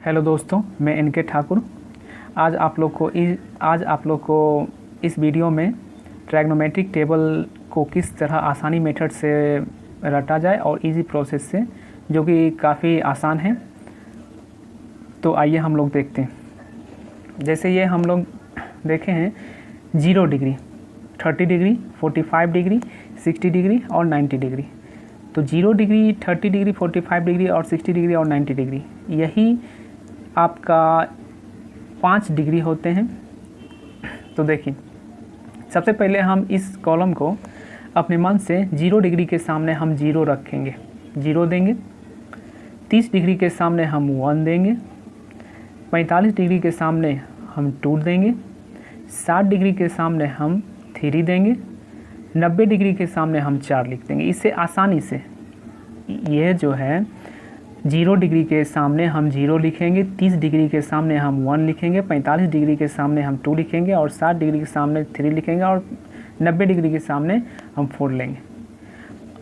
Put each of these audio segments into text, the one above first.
Hello दोस्तों, मैं इनके ठाकुर। आज आप लोग को इस वीडियो में ट्रैग्नोमेट्रिक टेबल को किस तरह आसानी मेथड से रटा जाए और इजी प्रोसेस से, जो कि काफ़ी आसान है। तो आइए हम लोग देखते हैं। जैसे ये हम लोग देखे हैं 0 डिग्री, 30 डिग्री, 45 डिग्री, 60 डिग्री और 90 डिग्री। तो 0 डिग्री, 30 डिग्री, 45 डिग्री और 60 डिग्री और 90 डिग्री, यही आपका 5 डिग्री होते हैं। तो देखिए, सबसे पहले हम इस कॉलम को अपने मन से 0 डिग्री के सामने हम 0 रखेंगे, 0 देंगे। 30 डिग्री के सामने हम 1 देंगे। 45 डिग्री के सामने हम 2 देंगे। 60 डिग्री के सामने हम 3 देंगे। 90 डिग्री के सामने हम 4 लिख देंगे। इससे आसानी से यह जो है 0 डिग्री के सामने हम 0 लिखेंगे, 30 डिग्री के सामने हम 1 लिखेंगे, 45 डिग्री के सामने हम 2 लिखेंगे और 60 डिग्री के सामने 3 लिखेंगे और 90 डिग्री के सामने हम 4 लेंगे।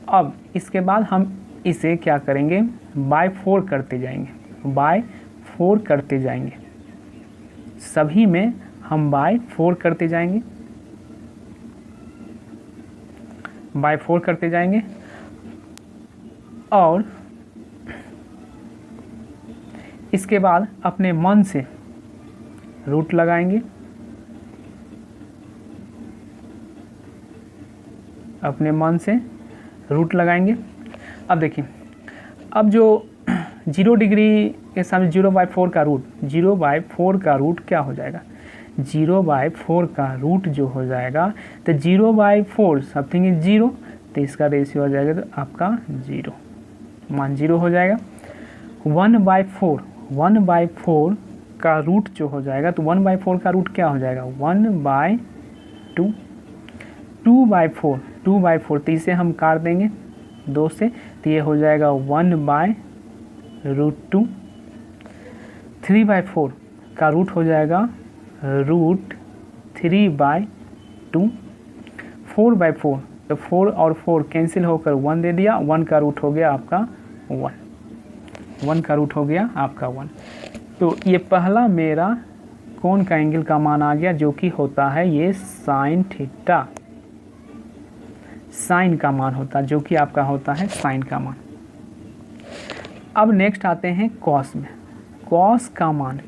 अब इसके बाद हम इसे क्या करेंगे, बाय 4 करते जाएंगे, बाय 4 करते जाएंगे। सभी में हम बाय 4 करते जाएंगे, बाय 4 करते जाएंगे और इसके बाद अपने मन से रूट लगाएंगे, अपने मन से रूट लगाएंगे। अब देखिए, अब जो 0 डिग्री के सामने 0/4 का रूट, 0/4 का रूट क्या हो जाएगा, 0/4 का रूट जो हो जाएगा, तो 0/4 समथिंग इज 0, तो इसका रेशियो हो जाएगा तो आपका 0, मान 0 हो जाएगा। 1/4 का रूट जो हो जाएगा, तो 1/4 का रूट क्या हो जाएगा, 1/2, 2/4, तो इसे हम काट देंगे 2 से, तो ये हो जाएगा 1/√2। 3/4 का रूट हो जाएगा √3/2। 4/4, तो 4 और 4 कैंसिल होकर 1 दे दिया, 1 का रूट हो गया आपका 1 का रूट हो गया आपका 1। तो ये पहला मेरा कोण का एंगल का मान आ गया, जो कि होता है ये साइन थीटा, साइन का मान होता है, जो कि आपका होता है साइन का मान। अब नेक्स्ट आते हैं कॉस में। कॉस का मान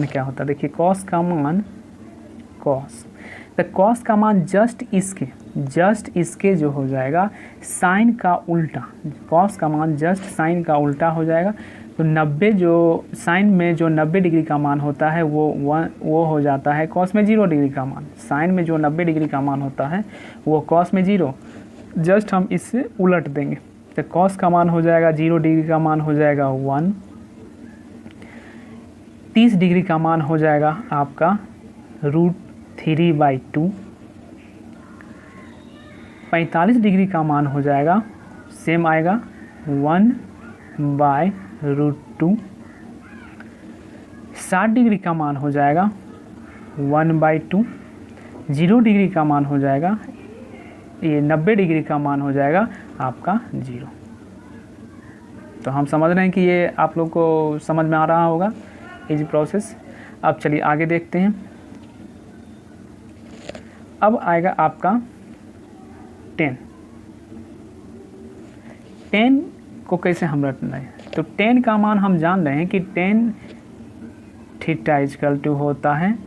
क्या होता है, देखिए कॉस का मान, तो कॉस का मान जस्ट इसके जो हो जाएगा साइन का उल्टा, कॉस का मान जस्ट साइन का उल्टा हो जाएगा। तो 90 जो साइन में जो 90 डिग्री का मान होता है वो हो जाता है कॉस में 0 डिग्री का मान। साइन में जो 90 डिग्री का मान होता है वो कॉस में 0, जस्ट हम इससे उलट देंगे। तो कॉस का मान हो जाएगा 0 डिग्री का मान हो जाएगा 1, 30 डिग्री का मान हो जाएगा आपका √3/2, 45 डिग्री का मान हो जाएगा, सेम आएगा 1/√2। 60 डिग्री का मान हो जाएगा 1/2। 0 डिग्री का मान हो जाएगा, ये 90 डिग्री का मान हो जाएगा आपका 0। तो हम समझ रहे हैं कि ये आप लोग को समझ में आ रहा होगा इजी प्रोसेस। अब चलिए आगे देखते हैं। अब आएगा आपका 10 को कैसे हम रटना है। तो 10 का मान हम जान रहे हैं कि 10 थीटा इजकल टू होता है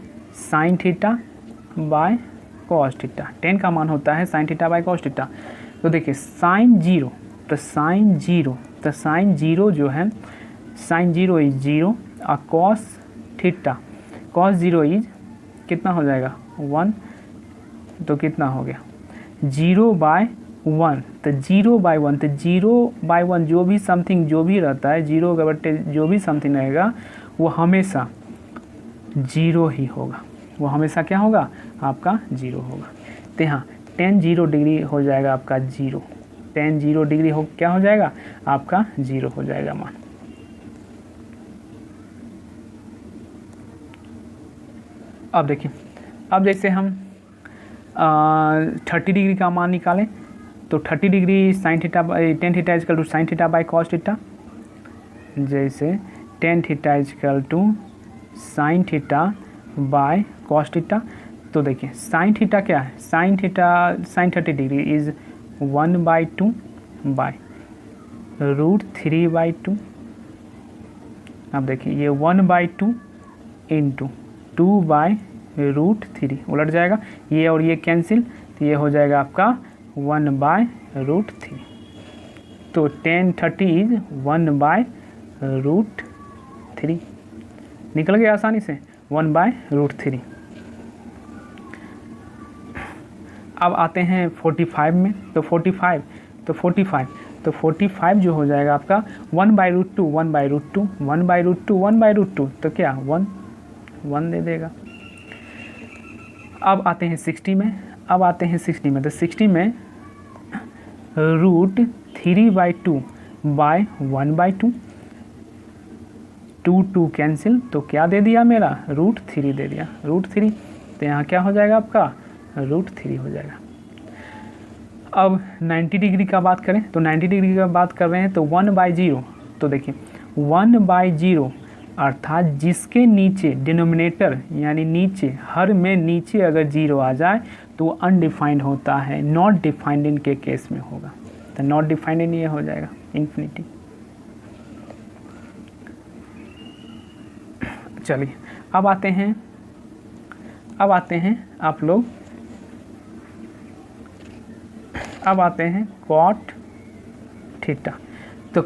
sine theta by cos theta. 10 का मान होता है sine theta by cos theta. तो देखिए साइन 0, तो साइन 0 जो है, साइन 0 इज 0 और कॉस 0 इज कितना हो जाएगा 1, तो कितना हो गया 0/1, तो 0/1, तो 0/1 जो भी समथिंग जो भी रहता है, 0 के बट्टे जो भी समथिंग रहेगा वो हमेशा 0 ही होगा, वो हमेशा क्या होगा आपका 0 होगा। तो यहाँ 10 0 डिग्री हो जाएगा आपका 0, 10 0 डिग्री हो क्या हो जाएगा आपका 0 हो जाएगा मान। अब देखिए, अब जैसे हम 30 डिग्री का मान निकालें, तो 30 degree sine theta 10 theta is equal to sine theta by cos theta. जैसे tan theta is equal to sine theta by cos theta. तो देखिए साइन थीटा क्या है, sine theta sine 30 degree is 1/2 by √3/2। अब देखिए ये 1/2 इंटू 2/√3 उलट जाएगा, ये और ये कैंसिल, तो ये हो जाएगा आपका 1/√3। तो tan 30 इज 1/√3, निकल गया आसानी से 1/√3। अब आते हैं 45 में। तो 45 जो हो जाएगा आपका 1/√2 1/√2 1/√2 1/√2, तो क्या 1 दे देगा। अब आते हैं 60 में। तो 60 में √3/2 बाय 1/2, 2 कैंसिल, तो क्या दे दिया मेरा √3 दे दिया, √3। तो यहाँ क्या हो जाएगा आपका √3 हो जाएगा। अब 90 डिग्री का बात करें, तो 90 डिग्री का बात कर रहे हैं तो 1/0। तो देखिए 1/0 अर्थात जिसके नीचे डिनोमिनेटर यानी नीचे हर में नीचे अगर 0 आ जाए तो अनडिफाइंड होता है, नॉट डिफाइंड इन के केस में होगा। तो नॉट डिफाइंड इन ये हो जाएगा इन्फिनिटी। चलिए अब आते हैं कॉट थीटा। तो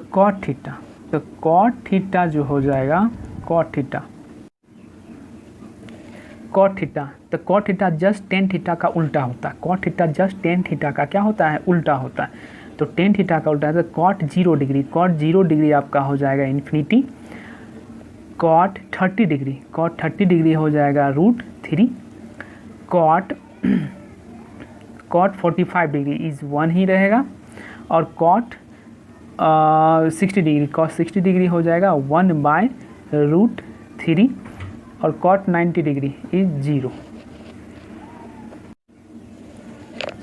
कॉट थीटा जो हो जाएगा कॉट थीटा, तो cot theta just tan theta का उल्टा होता है। Cot theta just tan theta का क्या होता है, उल्टा होता है। तो टेन थीटा का उल्टा है, तो कॉट 0 डिग्री आपका हो जाएगा इन्फिनिटी। कॉट 30 डिग्री हो जाएगा √3। कॉट 45 डिग्री इज 1 ही रहेगा। और कॉट 60 डिग्री हो जाएगा 1/√3। और कॉट 90 डिग्री इज 0।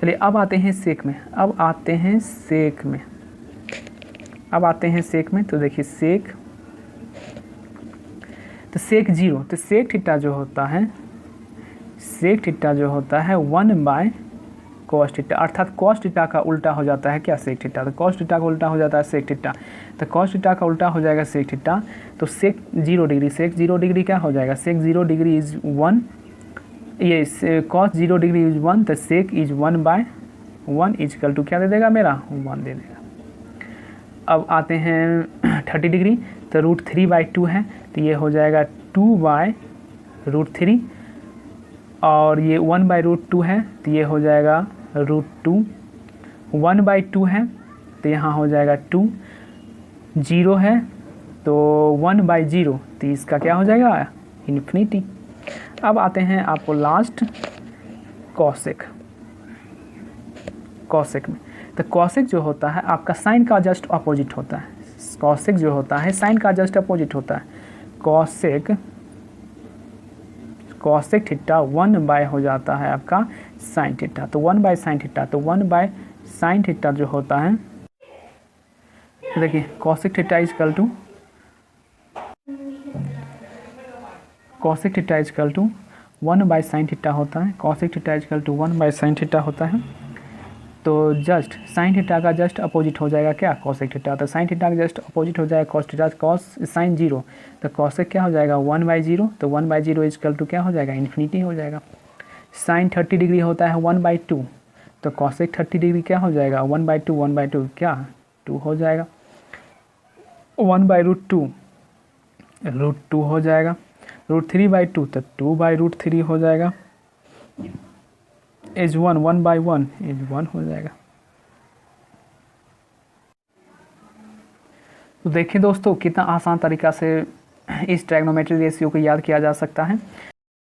चलिए अब आते हैं सेक में। तो देखिए सेक 0, तो सेक थीटा जो होता है 1/cos थीटा, अर्थात cos थीटा का उल्टा हो जाता है क्या, सेक थीटा। तो cos थीटा का उल्टा हो जाता है सेक थीटा, तो cos थीटा का उल्टा हो जाएगा सेक थीटा। तो सेक 0 डिग्री क्या हो जाएगा, सेक 0 डिग्री इज 1, ये cos 0 डिग्री इज 1, तो सेक इज 1/1 इजकल टू क्या दे देगा मेरा 1 दे देगा। अब आते हैं 30 डिग्री, तो √3/2 है, तो ये हो जाएगा 2/√3। और ये 1/√2 है, तो ये हो जाएगा √2। 1/2 है, तो यहाँ हो जाएगा 2। 0 है, तो 1/0, तो इसका क्या हो जाएगा इन्फिनिटी। अब आते हैं आपको लास्ट कॉसेक में। तो कॉसेक जो होता है आपका साइन का जस्ट अपोजिट होता है। कॉसेक जो होता है साइन का जस्ट अपोजिट होता है। कॉसेक थीटा 1 हो जाता है आपका साइन थीटा, तो 1/sin थीटा। तो 1/sin थीटा जो होता है, देखिए cosec theta is equal to 1/sin theta होता है। Cosec theta is equal to 1/sin theta होता है। तो जस्ट साइन थीटा का जस्ट अपोजिट हो जाएगा क्या, कॉसेक थीटा। तो साइन थीटा का जस्ट अपोजिट हो जाएगा कॉस थीटा। कॉस साइन 0, तो कॉसेक क्या हो जाएगा 1/0। तो 1/0 इजकल टू क्या हो जाएगा इन्फिनिटी हो जाएगा। साइन 30 डिग्री होता है 1/2, तो कॉसेक 30 डिग्री क्या हो जाएगा 1/2 क्या 2 हो जाएगा। 1/√2 √2 हो जाएगा। √3/2 तो 2/√3 हो जाएगा। इज 1/1 इज 1 हो जाएगा। तो देखिए दोस्तों कितना आसान तरीका से इस ट्रायगोनोमेट्री रेशियो को याद किया जा सकता है।